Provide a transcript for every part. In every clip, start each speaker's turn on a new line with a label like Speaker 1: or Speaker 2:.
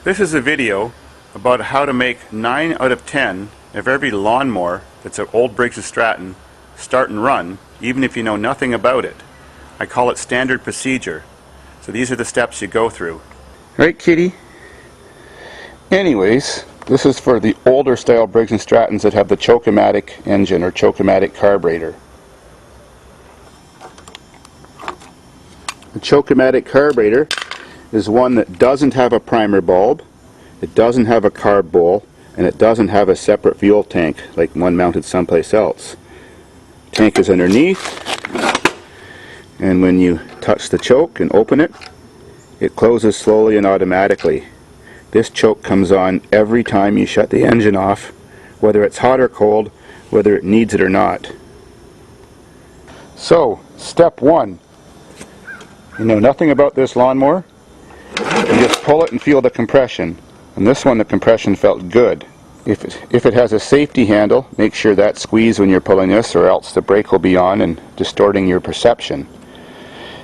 Speaker 1: This is a video about how to make 9 out of 10 of every lawnmower that's an old Briggs & Stratton start and run, even if you know nothing about it. I call it standard procedure. So these are the steps you go through.
Speaker 2: Right, kitty? Anyways, this is for the older style Briggs & Strattons that have the choke-o-matic engine or choke-o-matic carburetor. The choke-o-matic carburetor is one that doesn't have a primer bulb, it doesn't have a carb bowl, and it doesn't have a separate fuel tank like one mounted someplace else. Tank is underneath, and when you touch the choke and open it, it closes slowly and automatically. This choke comes on every time you shut the engine off, whether it's hot or cold, whether it needs it or not. So, step one. You know nothing about this lawnmower? You just pull it and feel the compression. On this one, the compression felt good. If it has a safety handle, make sure that's squeezed when you're pulling this, or else the brake will be on and distorting your perception.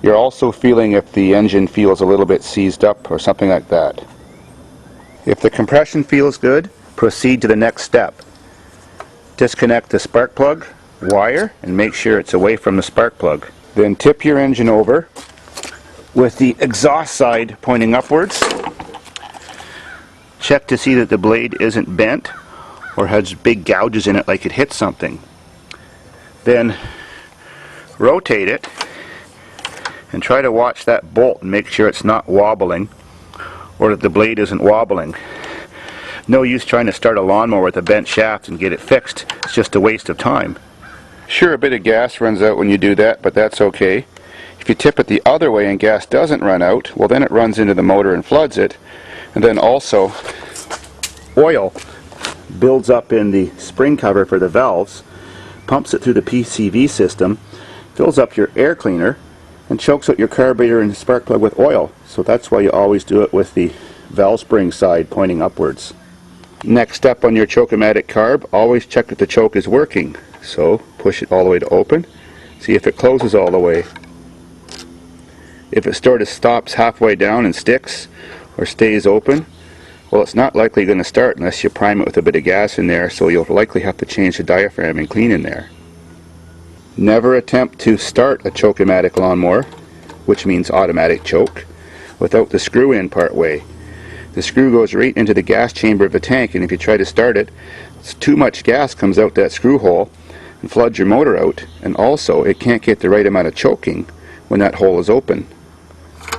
Speaker 2: You're also feeling if the engine feels a little bit seized up or something like that. If the compression feels good, proceed to the next step. Disconnect the spark plug wire and make sure it's away from the spark plug. Then tip your engine over with the exhaust side pointing upwards. Check to see that the blade isn't bent or has big gouges in it like it hit something. Then rotate it and try to watch that bolt and make sure it's not wobbling or that the blade isn't wobbling. No use trying to start a lawnmower with a bent shaft and get it fixed. It's just a waste of time. Sure, a bit of gas runs out when you do that, but that's okay. If you tip it the other way and gas doesn't run out, well then it runs into the motor and floods it. And then also oil builds up in the spring cover for the valves, pumps it through the PCV system, fills up your air cleaner, and chokes out your carburetor and spark plug with oil. So that's why you always do it with the valve spring side pointing upwards. Next step on your choke-o-matic carb, always check that the choke is working. So push it all the way to open, see if it closes all the way. If it sort of stops halfway down and sticks or stays open, well, it's not likely going to start unless you prime it with a bit of gas in there, so you'll likely have to change the diaphragm and clean in there. Never attempt to start a choke-o-matic lawnmower, which means automatic choke, without the screw in part way. The screw goes right into the gas chamber of the tank, and if you try to start it, too much gas comes out that screw hole and floods your motor out, and also it can't get the right amount of choking when that hole is open.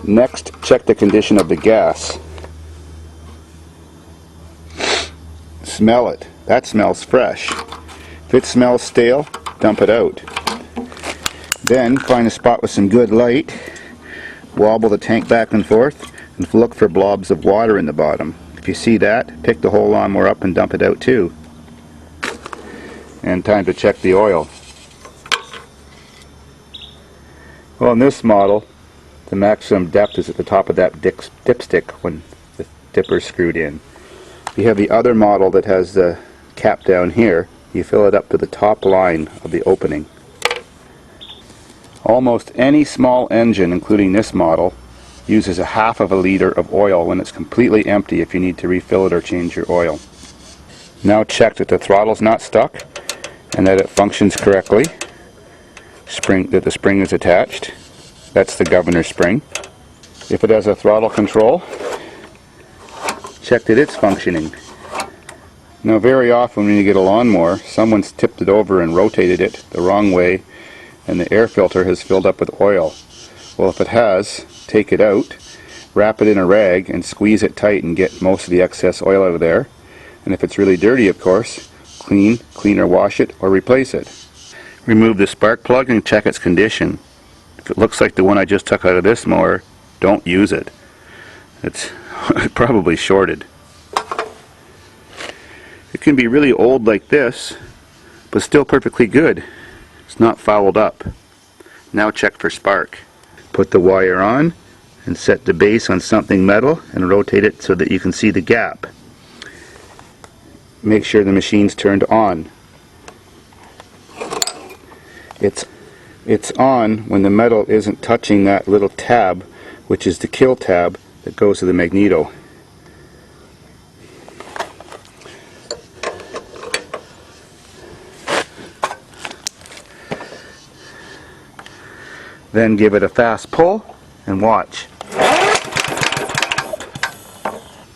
Speaker 2: Next, check the condition of the gas. Smell it. That smells fresh. If it smells stale, dump it out. Then find a spot with some good light, wobble the tank back and forth, and look for blobs of water in the bottom. If you see that, pick the whole lawnmower up and dump it out too. And time to check the oil. Well, in this model, the maximum depth is at the top of that dipstick when the dipper is screwed in. If you have the other model that has the cap down here, you fill it up to the top line of the opening. Almost any small engine, including this model, uses 1/2 liter of oil when it's completely empty if you need to refill it or change your oil. Now check that the throttle's not stuck and that it functions correctly. That the spring is attached. That's the governor spring. If it has a throttle control, check that it's functioning. Now very often when you get a lawnmower, someone's tipped it over and rotated it the wrong way and the air filter has filled up with oil. Well, if it has, take it out, wrap it in a rag and squeeze it tight and get most of the excess oil out of there. And if it's really dirty, of course, clean or wash it or replace it. Remove the spark plug and check its condition. If it looks like the one I just took out of this mower, don't use it. It's probably shorted. It can be really old like this, but still perfectly good. It's not fouled up. Now check for spark. Put the wire on and set the base on something metal and rotate it so that you can see the gap. Make sure the machine's turned on. It's on when the metal isn't touching that little tab, which is the kill tab that goes to the magneto. Then give it a fast pull and watch.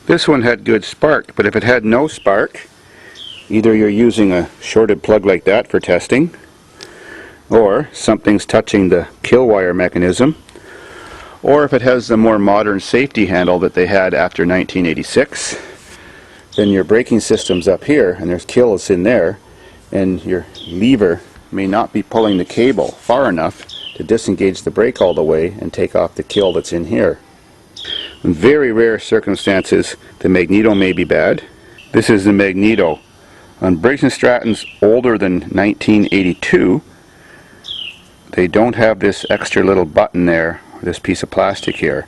Speaker 2: This one had good spark, but if it had no spark, either you're using a shorted plug like that for testing, or something's touching the kill wire mechanism, or if it has the more modern safety handle that they had after 1986, then your braking system's up here and there's kills in there, and your lever may not be pulling the cable far enough to disengage the brake all the way and take off the kill that's in here. In very rare circumstances, the magneto may be bad. This is the magneto. On Briggs & Strattons older than 1982, they don't have this extra little button there, this piece of plastic here.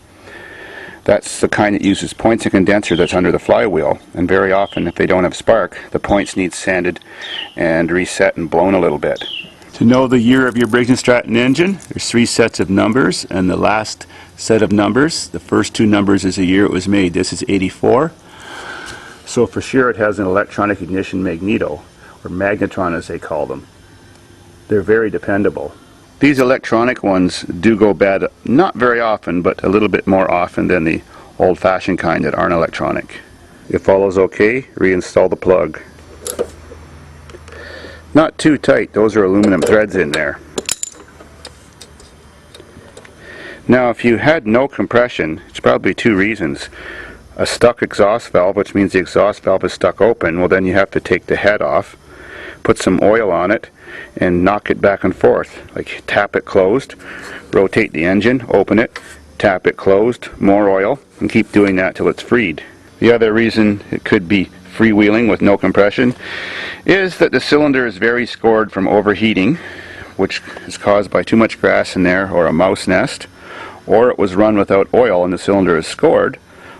Speaker 2: That's the kind that uses points and condenser that's under the flywheel, and very often if they don't have spark, the points need sanded and reset and blown a little bit. To know the year of your Briggs & Stratton engine, there's 3 sets of numbers, and the last set of numbers, the first 2 numbers is the year it was made. This is 84. So for sure it has an electronic ignition magneto, or magnetron as they call them. They're very dependable. These electronic ones do go bad, not very often, but a little bit more often than the old-fashioned kind that aren't electronic. If all is okay, reinstall the plug. Not too tight, those are aluminum threads in there. Now if you had no compression, it's probably 2 reasons. A stuck exhaust valve, which means the exhaust valve is stuck open, well then you have to take the head off, put some oil on it, and knock it back and forth. Like tap it closed, rotate the engine, open it, tap it closed, more oil, and keep doing that till it's freed. The other reason it could be freewheeling with no compression is that the cylinder is very scored from overheating, which is caused by too much grass in there or a mouse nest, or it was run without oil and the cylinder is scored,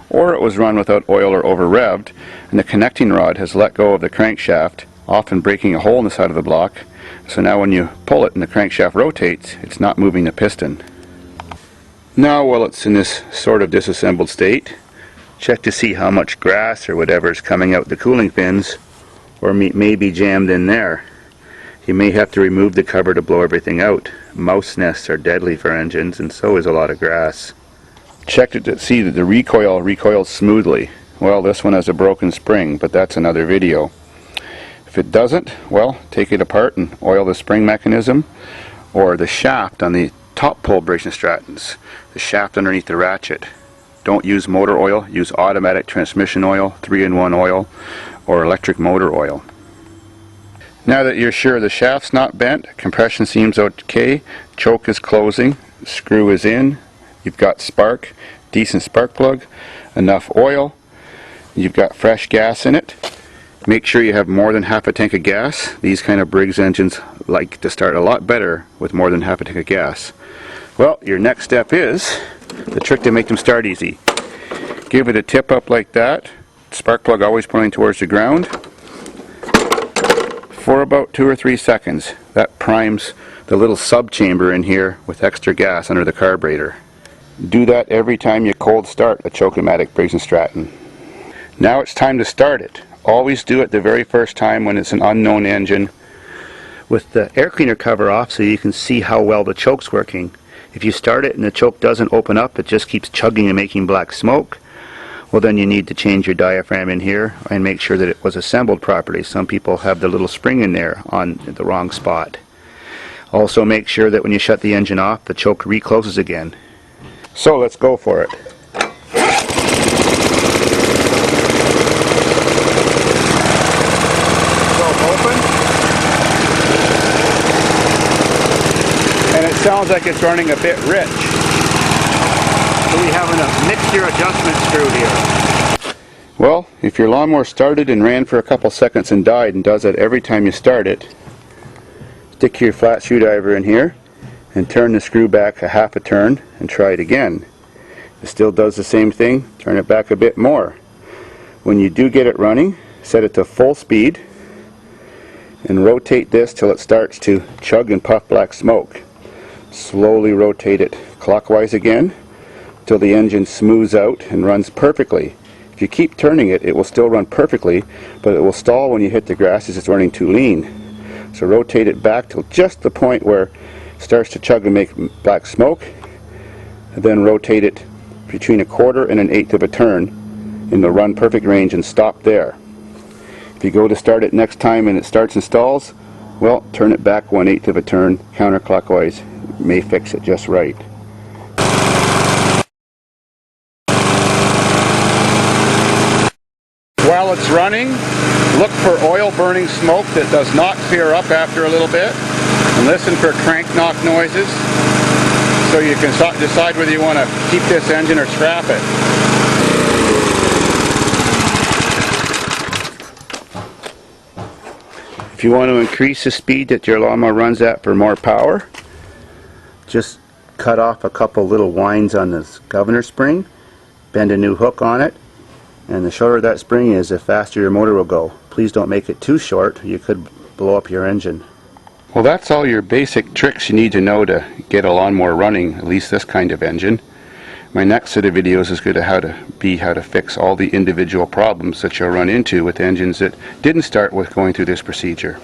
Speaker 2: or it was run without oil or over revved and the connecting rod has let go of the crankshaft, often breaking a hole in the side of the block. So now when you pull it and the crankshaft rotates, it's not moving the piston. Now while it's in this sort of disassembled state, check to see how much grass or whatever is coming out the cooling fins, or may be jammed in there. You may have to remove the cover to blow everything out. Mouse nests are deadly for engines, and so is a lot of grass. Check to see that the recoil recoils smoothly. Well, this one has a broken spring, but that's another video. If it doesn't, well, take it apart and oil the spring mechanism, or the shaft on the top pull Briggs & Strattons, the shaft underneath the ratchet. Don't use motor oil, use automatic transmission oil, 3-in-1 oil, or electric motor oil. Now that you're sure the shaft's not bent, compression seems okay, choke is closing, screw is in, you've got spark, decent spark plug, enough oil, you've got fresh gas in it. Make sure you have more than half a tank of gas. These kind of Briggs engines like to start a lot better with more than half a tank of gas. Well, your next step is the trick to make them start easy. Give it a tip up like that, spark plug always pointing towards the ground, for about 2 or 3 seconds. That primes the little sub chamber in here with extra gas under the carburetor. Do that every time you cold start a Choke-O-Matic Briggs & Stratton. Now it's time to start it. Always do it the very first time when it's an unknown engine with the air cleaner cover off so you can see how well the choke's working. If you start it and the choke doesn't open up, it just keeps chugging and making black smoke, well then you need to change your diaphragm in here and make sure that it was assembled properly. Some people have the little spring in there on the wrong spot. Also make sure that when you shut the engine off, the choke recloses again. So let's go for it. Sounds like it's running a bit rich. So we have a mixture adjustment screw here. Well, if your lawnmower started and ran for a couple seconds and died and does that every time you start it, stick your flat screwdriver in here and turn the screw back a half a turn and try it again. It still does the same thing, turn it back a bit more. When you do get it running, set it to full speed and rotate this till it starts to chug and puff black smoke. Slowly rotate it clockwise again till the engine smooths out and runs perfectly. If you keep turning it, it will still run perfectly, but it will stall when you hit the grass as it's running too lean. So rotate it back till just the point where starts to chug and make black smoke, and then rotate it between 1/4 and 1/8 of a turn in the run perfect range and stop there. If you go to start it next time and it starts and stalls, well, turn it back 1/8 of a turn counterclockwise. May fix it just right. While it's running, look for oil burning smoke that does not clear up after a little bit, and listen for crank knock noises so you can decide whether you want to keep this engine or scrap it. If you want to increase the speed that your lawnmower runs at for more power, just cut off a couple little winds on this governor spring, bend a new hook on it, and the shorter that spring is, the faster your motor will go. Please don't make it too short, you could blow up your engine. Well, that's all your basic tricks you need to know to get a lawnmower running, at least this kind of engine. My next set of videos is going to how to fix all the individual problems that you'll run into with engines that didn't start with going through this procedure.